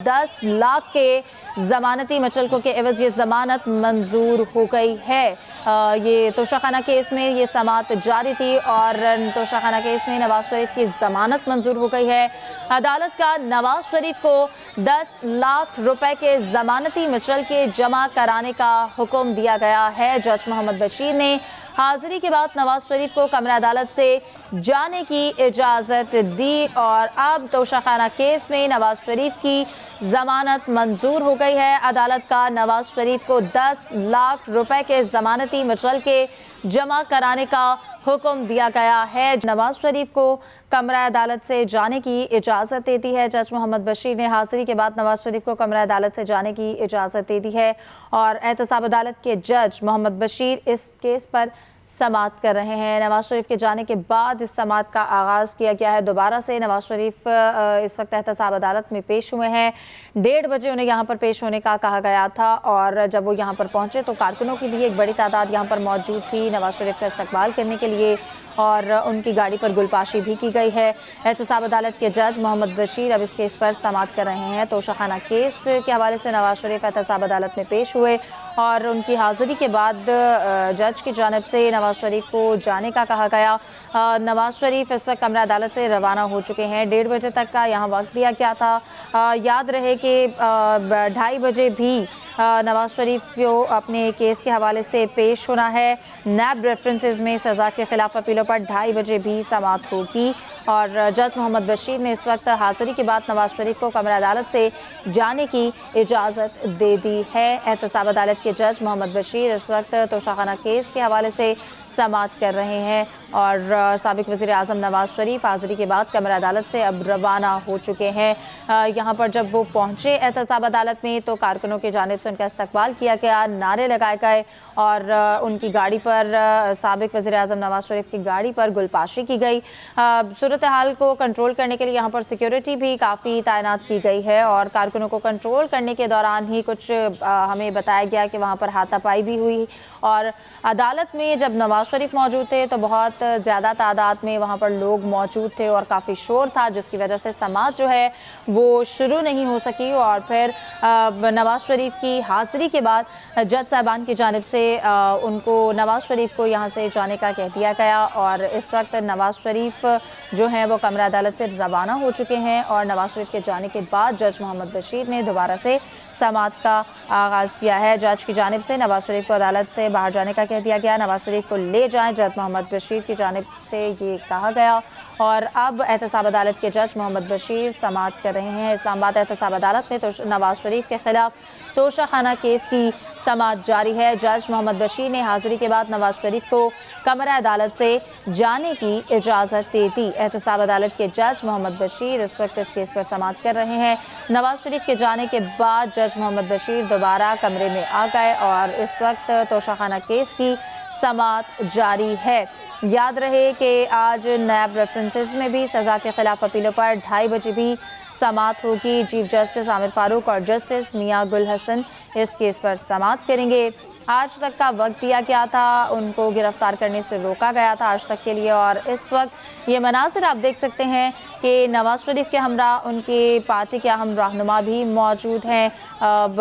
10 लाख के जमानती मुचलकों के एवज ये जमानत मंजूर हो गई है। ये तोशाखाना केस में ये समाअत जारी थी और तोशाखाना केस में नवाज शरीफ की जमानत मंजूर हो गई है। अदालत का नवाज शरीफ को 10 लाख रुपए के जमानती मुचलके जमा कराने का हुक्म दिया गया है। जज मोहम्मद बशीर ने हाजिरी के बाद नवाज शरीफ को कमरा अदालत से जाने की इजाज़त दी और अब तोशाखाना केस में नवाज शरीफ की जमानत मंजूर हो गई है। अदालत का नवाज शरीफ को 10 लाख रुपए के जमानती मुचलके जमा कराने का हुक्म दिया गया है। नवाज शरीफ को कमरा अदालत से जाने की इजाज़त देती है। जज मोहम्मद बशीर ने हाजिरी के बाद नवाज शरीफ को कमरा अदालत से जाने की इजाज़त दे दी है और एहतसाब अदालत के जज मोहम्मद बशीर इस केस पर समाअत कर रहे हैं। नवाज शरीफ के जाने के बाद इस समाअत का आगाज़ किया गया है। दोबारा से नवाज शरीफ इस वक्त एहतसाब अदालत में पेश हुए हैं। 1:30 बजे उन्हें यहाँ पर पेश होने का कहा गया था और जब वो यहाँ पर पहुँचे तो कारकुनों की भी एक बड़ी तादाद यहाँ पर मौजूद थी नवाज शरीफ का इस्तकबाल करने के लिए और उनकी गाड़ी पर गुलपाशी भी की गई है। एहतसाब अदालत के जज मोहम्मद बशीर अब इस केस पर समाअत कर रहे हैं। तोशाखाना केस के हवाले से नवाज शरीफ एहतसाब अदालत में पेश हुए और उनकी हाजिरी के बाद जज की जानिब से नवाज शरीफ को जाने का कहा गया। नवाज शरीफ इस वक्त कमरा अदालत से रवाना हो चुके हैं। 1:30 बजे तक का यहाँ वक्त दिया गया था। याद रहे कि 2:30 बजे भी नवाज शरीफ को अपने केस के हवाले से पेश होना है। नैब रेफरेंसेस में सज़ा के खिलाफ अपीलों पर 2:30 बजे भी समाअत होगी और जज मोहम्मद बशीर ने इस वक्त हाजिरी के बाद नवाज शरीफ को कमरा अदालत से जाने की इजाज़त दे दी है। एहतसाब अदालत के जज मोहम्मद बशीर इस वक्त तोशाखाना केस के हवाले से समाअत कर रहे हैं और साबिक वज़ीर आज़म नवाज शरीफ हाजिरी के बाद कमरा अदालत से अब रवाना हो चुके हैं। यहाँ पर जब वो पहुँचे एहतसाब अदालत में तो कारकुनों की जानिब से उनका इस्तकबाल किया गया, नारे लगाए गए और उनकी गाड़ी पर साबिक वज़ीर आज़म नवाज शरीफ की गाड़ी पर गुलपाशी की गई। सूरत हाल को कंट्रोल करने के लिए यहाँ पर सिक्योरिटी भी काफ़ी तैनात की गई है और कारकुनों को कंट्रोल करने के दौरान ही कुछ हमें बताया गया कि वहाँ पर हाथापाई भी हुई और अदालत में जब नवाज शरीफ मौजूद थे तो बहुत ज़्यादा तादाद में वहाँ पर लोग मौजूद थे और काफ़ी शोर था जिसकी वजह से समाअत जो है वो शुरू नहीं हो सकी और फिर नवाज शरीफ की हाजिरी के बाद जज साहबान की जानिब से उनको नवाज शरीफ को यहाँ से जाने का कह दिया गया और इस वक्त नवाज शरीफ जो हैं वो कमरा अदालत से रवाना हो चुके हैं और नवाज शरीफ के जाने के बाद जज मोहम्मद बशीर ने दोबारा से समाअत का आगाज़ किया है। जज की जानिब से नवाज शरीफ को अदालत से बाहर जाने का कह दिया गया। नवाज शरीफ को ले जाएं, जज मोहम्मद बशीर की जानिब से ये कहा गया और अब एहतसाब अदालत के जज मोहम्मद बशीर समाअत कर रहे हैं। इस्लामाबाद एहतसाब अदालत में तो नवाज शरीफ के खिलाफ तोशाखाना केस की समाअत जारी है। जज मोहम्मद बशीर ने हाजिरी के बाद नवाज शरीफ को कमरा अदालत से जाने की इजाज़त दे दी। एहतसाब अदालत के जज मोहम्मद बशीर इस वक्त इस केस पर समाअत कर रहे हैं। नवाज शरीफ के जाने के बाद जज मोहम्मद बशीर दोबारा कमरे में आ गए और इस वक्त तोशाखाना केस की समाअत जारी है। याद रहे कि आज नैब रेफरेंसेस में भी सज़ा के खिलाफ अपीलों पर 2:30 बजे भी समाअत होगी। चीफ जस्टिस आमिर फारूक और जस्टिस मियां गुल हसन इस केस पर समाअत करेंगे। आज तक का वक्त दिया गया था, उनको गिरफ्तार करने से रोका गया था आज तक के लिए और इस वक्त ये मनाज़िर आप देख सकते हैं कि नवाज शरीफ के हमरा उनकी पार्टी के अहम रहनुमा भी मौजूद हैं। अब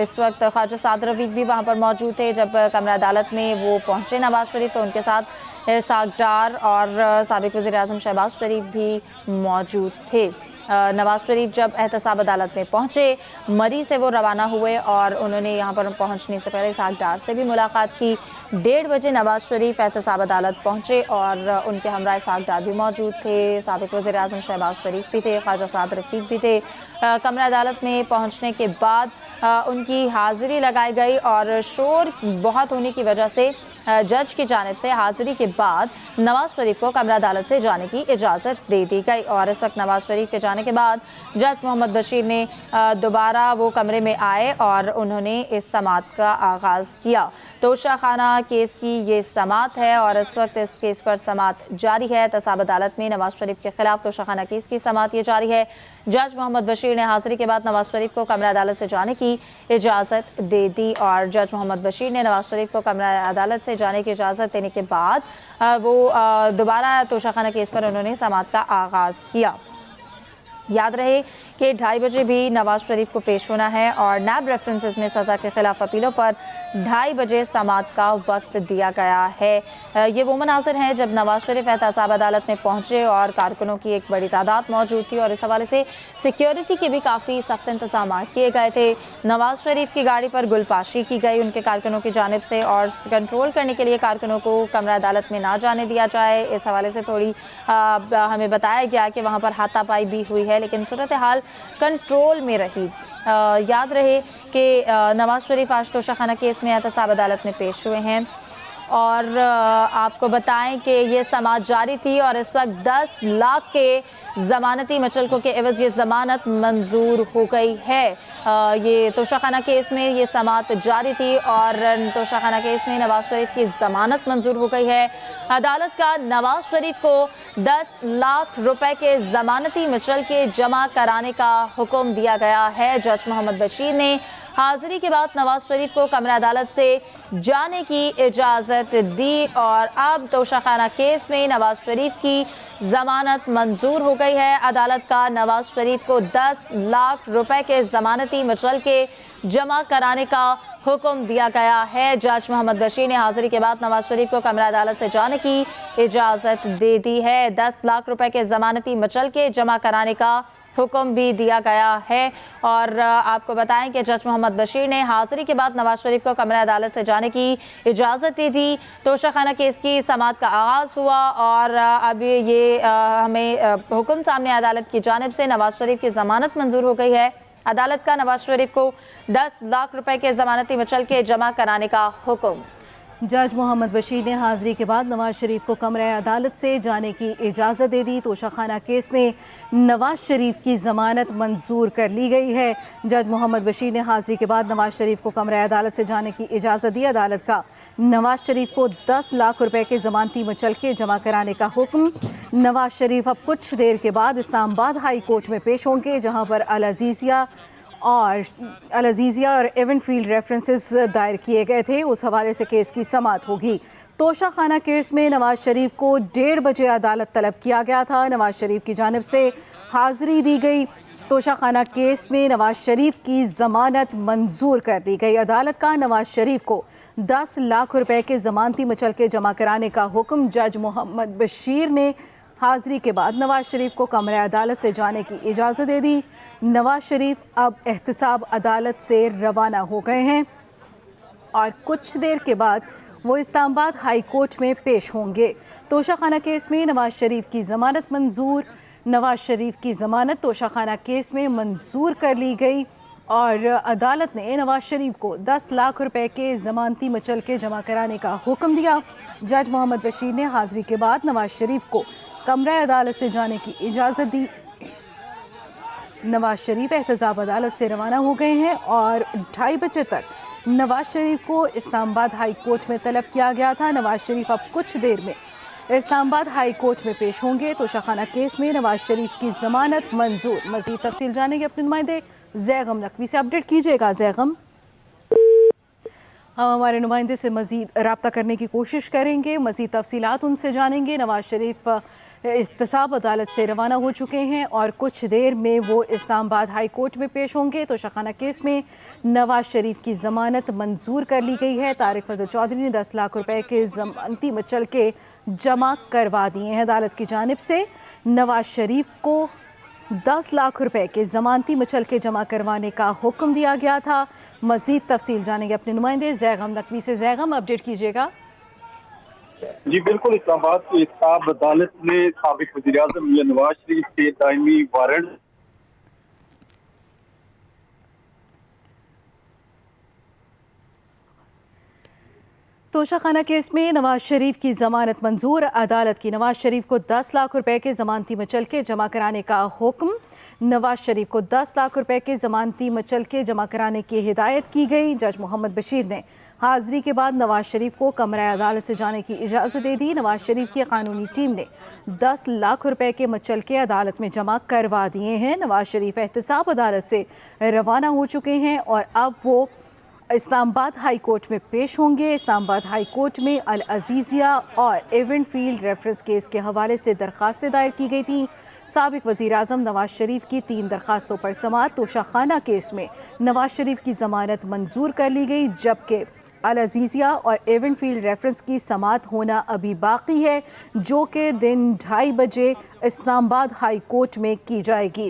इस वक्त ख्वाजा साद रफ़ीक भी वहाँ पर मौजूद थे जब कमरा अदालत में वो पहुँचे नवाज शरीफ तो उनके साथ इसाक डार और साबिक वज़ीर आज़म शहबाज शरीफ भी मौजूद थे। नवाज शरीफ जब एहतसाब अदालत में पहुंचे मरी से वो रवाना हुए और उन्होंने यहां पर पहुंचने से पहले इसाक डार से भी मुलाकात की। 1:30 बजे नवाज शरीफ एहतसाब अदालत पहुंचे और उनके हमरा इसाक डार भी मौजूद थे, साबिक वज़ीर आज़म शहबाज शरीफ भी थे, ख्वाजा साद रफ़ीक भी थे। कमरा अदालत में पहुंचने के बाद उनकी हाजिरी लगाई गई और शोर बहुत होने की वजह से जज की जानिब से हाजिरी के बाद नवाज शरीफ को कमरा अदालत से जाने की इजाज़त दे दी गई और इस वक्त नवाज शरीफ के जाने के बाद जज मोहम्मद बशीर ने दोबारा वो कमरे में आए और उन्होंने इस समाअत का आगाज़ किया। तोशाखाना केस की ये समाअत है और इस वक्त इस केस पर समाअत जारी है। एहतसाब अदालत में नवाज शरीफ के खिलाफ तोशाखाना केस की समाअत ये जारी है। जज मोहम्मद बशीर ने हाजिरी के बाद नवाज शरीफ को कमरा अदालत से जाने की इजाज़त दे दी और जज मोहम्मद बशीर ने नवाज शरीफ को कमरा अदालत से जाने की इजाज़त देने के बाद वो दोबारा तोशाखाना केस पर उन्होंने समाअत का आगाज़ किया। याद रहे कि 2:30 बजे भी नवाज शरीफ को पेश होना है और नैब रेफरेंसेस में सज़ा के खिलाफ अपीलों पर 2:30 बजे समाअत का वक्त दिया गया है। ये वो मनाज़िर हैं जब नवाज शरीफ एहतसाब अदालत में पहुंचे और कारकुनों की एक बड़ी तादाद मौजूद थी और इस हवाले से सिक्योरिटी के भी काफ़ी सख्त इंतजाम किए गए थे। नवाज शरीफ की गाड़ी पर गुलपाशी की गई उनके कारकुनों की जानिब से और कंट्रोल करने के लिए कारकुनों को कमरा अदालत में ना जाने दिया जाए। इस हवाले से थोड़ी हमें बताया गया कि वहाँ पर हाथापाई भी हुई है, लेकिन सूरत हाल कंट्रोल में रही। याद रहे कि नवाज शरीफ आज तोशाखाना केस में एहतसाब अदालत में पेश हुए हैं और आपको बताएं कि ये समाअत जारी थी और इस वक्त 10 लाख के ज़मानती मचलकों के एवज़ ये ज़मानत मंजूर हो गई है। ये तोशाखाना केस में ये समाअत जारी थी और तोशाखाना केस में नवाज शरीफ की ज़मानत मंजूर हो गई है। अदालत का नवाज शरीफ को 10 लाख रुपए के ज़मानती मचलके जमा कराने का हुक्म दिया गया है। जज मोहम्मद बशीर ने हाजिरी के बाद नवाज शरीफ को कमरा अदालत से जाने की इजाज़त दी और अब तोशाखाना केस में नवाज शरीफ की ज़मानत मंजूर हो गई है। अदालत का नवाज शरीफ को 10 लाख रुपए के ज़मानती मचलके जमा कराने का हुक्म दिया गया है। जज मोहम्मद बशीर ने हाजिरी के बाद नवाज शरीफ को कमरा अदालत से जाने की इजाज़त दे दी है। 10 लाख रुपए के ज़मानती मचलके जमा कराने का हुक्म भी दिया गया है और आपको बताएं कि जज मोहम्मद बशीर ने हाजिरी के बाद नवाज शरीफ को कमरा अदालत से जाने की इजाज़त दी थी। तोशाखाना केस की समाअत का आगाज़ हुआ और अब ये हमें हुक्म सामने अदालत की जानिब से नवाज शरीफ की ज़मानत मंजूर हो गई है। अदालत का नवाज शरीफ को 10 लाख रुपए के ज़मानती मचलके जमा कराने का हुक्म। जज मोहम्मद बशीर ने हाजिरी के बाद नवाज शरीफ को कमरा अदालत से जाने की इजाज़त दे दी। तोशाखाना केस में नवाज शरीफ की ज़मानत मंजूर कर ली गई है। जज मोहम्मद बशीर ने हाजिरी के बाद नवाज शरीफ को कमरा अदालत से जाने की इजाज़त दी। अदालत का नवाज शरीफ को 10 लाख रुपए के ज़मानती मचलके जमा कराने का हुक्म। नवाज शरीफ अब कुछ देर के बाद इस्लामाबाद हाई कोर्ट में पेश होंगे, जहाँ पर अल अज़ीज़िया और एवनफील्ड रेफरेंसेस दायर किए गए थे। उस हवाले से केस की समाअत होगी। तोशाखाना केस में नवाज शरीफ को 1:30 बजे अदालत तलब किया गया था। नवाज शरीफ की जानिब से हाजिरी दी गई। तोशाखाना केस में नवाज शरीफ की ज़मानत मंजूर कर दी गई। अदालत का नवाज शरीफ को 10 लाख रुपए के ज़मानती मचलके जमा कराने का हुक्म। जज मोहम्मद बशीर ने हाजिरी के बाद नवाज शरीफ को कमरा अदालत से जाने की इजाज़त दे दी। नवाज शरीफ अब एहतसाब अदालत से रवाना हो गए हैं और कुछ देर के बाद वो इस्लामाबाद हाई कोर्ट में पेश होंगे। तोशाखाना केस में नवाज शरीफ की ज़मानत मंजूर। नवाज शरीफ की ज़मानत तोशाखाना केस में मंजूर कर ली गई और अदालत ने नवाज शरीफ को 10 लाख रुपए के ज़मानती मचलके जमा कराने का हुक्म दिया। जज मोहम्मद बशीर ने हाजिरी के बाद नवाज शरीफ को कमरा अदालत से जाने की इजाज़त दी। नवाज शरीफ एहतसाब अदालत से रवाना हो गए हैं और 2:30 बजे तक नवाज शरीफ को इस्लामाबाद हाई कोर्ट में तलब किया गया था। नवाज शरीफ अब कुछ देर में इस्लामाबाद हाई कोर्ट में पेश होंगे। तोशाखाना केस में नवाज शरीफ की ज़मानत मंजूर। मज़ीद तफसील जानेंगे अपने नुमाइंदे जैगम नकवी से। अपडेट कीजिएगा जैगम। हम हमारे नुमाइंदे से मज़ीद रब्ता करने की कोशिश करेंगे, मज़ीद तफसीलात उनसे जानेंगे। नवाज शरीफ एहतसाब अदालत से रवाना हो चुके हैं और कुछ देर में वो इस्लामाबाद हाई कोर्ट में पेश होंगे। तोशाखाना केस में नवाज शरीफ की ज़मानत मंजूर कर ली गई है। तारिक फजल चौधरी ने 10 लाख रुपए के ज़मानती मचलके जमा करवा दिए हैं। अदालत की जानिब से नवाज शरीफ को 10 लाख रुपए के ज़मानती मचलके जमा करवाने का हुक्म दिया गया था। मज़ीद तफसील जानेंगे अपने नुमाइंदे जैगम नकवी से। जैगम, अपडेट कीजिएगा। जी बिल्कुल, इस्लामाबाद की एहतसाब अदालत ने साबिक वज़ीर-ए-आज़म मियां नवाज शरीफ के दायमी वारंट तोशाखाना केस में नवाज शरीफ की ज़मानत मंजूर। अदालत की नवाज शरीफ को 10 लाख रुपए के ज़मानती मचलके जमा कराने का हुक्म। नवाज शरीफ को 10 लाख रुपए के ज़मानती मचलके जमा कराने की हिदायत की गई। जज मोहम्मद बशीर ने हाजिरी के बाद नवाज शरीफ को कमरा अदालत से जाने की इजाज़त दे दी। नवाज शरीफ की कानूनी टीम ने 10 लाख रुपए के मचलके अदालत में जमा करवा दिए हैं। नवाज शरीफ एहतसाब अदालत से रवाना हो चुके हैं और अब वो इस्लामाबाद हाई कोर्ट में पेश होंगे। इस्लामाबाद हाई कोर्ट में अल अज़ीज़िया और एवनफील्ड रेफरेंस केस के हवाले से दरख्वास्तें दायर की गई थी। साबिक वज़ीर आज़म नवाज शरीफ की 3 दरखास्तों पर समाअत। तोशाखाना केस में नवाज शरीफ की जमानत मंजूर कर ली गई, जबकि अल अजीज़िया और एवनफील्ड रेफरेंस की समाअत होना अभी बाकी है, जो कि दिन 2:30 बजे इस्लामाबाद हाई कोर्ट में की जाएगी।